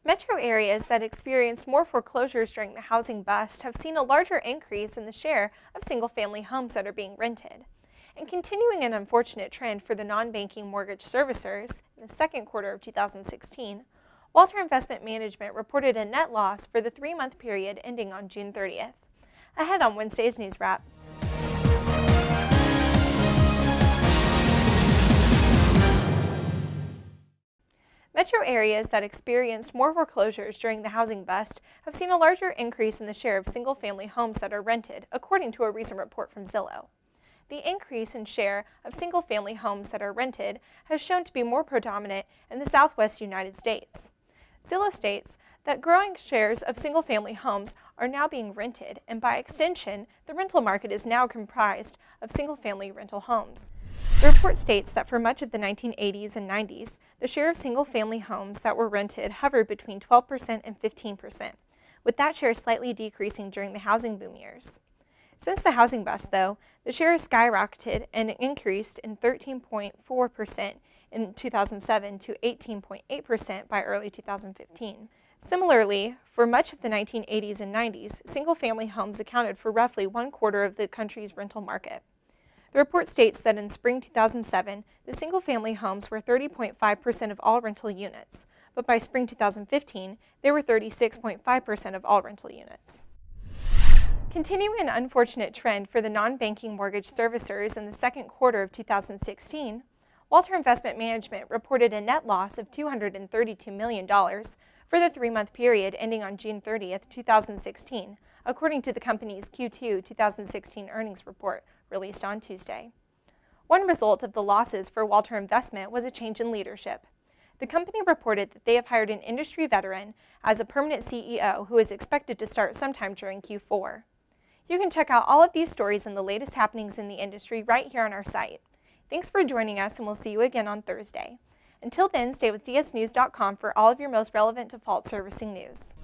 Metro areas that experienced more foreclosures during the housing bust have seen a larger increase in the share of single-family homes that are being rented. And continuing an unfortunate trend for the non-banking mortgage servicers, in the second quarter of 2016, Walter Investment Management reported a net loss for the 3-month period ending on June 30th. Ahead on Wednesday's News Wrap. Metro areas that experienced more foreclosures during the housing bust have seen a larger increase in the share of single-family homes that are rented, according to a recent report from Zillow. The increase in share of single-family homes that are rented has shown to be more predominant in the southwest United States. Zillow states that growing shares of single-family homes are now being rented, and by extension, the rental market is now comprised of single-family rental homes. The report states that for much of the 1980s and 90s, the share of single-family homes that were rented hovered between 12% and 15%, with that share slightly decreasing during the housing boom years. Since the housing bust, though, the share has skyrocketed and increased in 13.4% in 2007 to 18.8% by early 2015. Similarly, for much of the 1980s and 90s, single-family homes accounted for roughly 1/4 of the country's rental market. The report states that in spring 2007, the single-family homes were 30.5% of all rental units, but by spring 2015, they were 36.5% of all rental units. Continuing an unfortunate trend for the non-banking mortgage servicers in the second quarter of 2016, Walter Investment Management reported a net loss of $232 million for the 3-month period ending on June 30th, 2016, according to the company's Q2 2016 earnings report released on Tuesday. One result of the losses for Walter Investment was a change in leadership. The company reported that they have hired an industry veteran as a permanent CEO who is expected to start sometime during Q4. You can check out all of these stories and the latest happenings in the industry right here on our site. Thanks for joining us, and we'll see you again on Thursday. Until then, stay with dsnews.com for all of your most relevant default servicing news.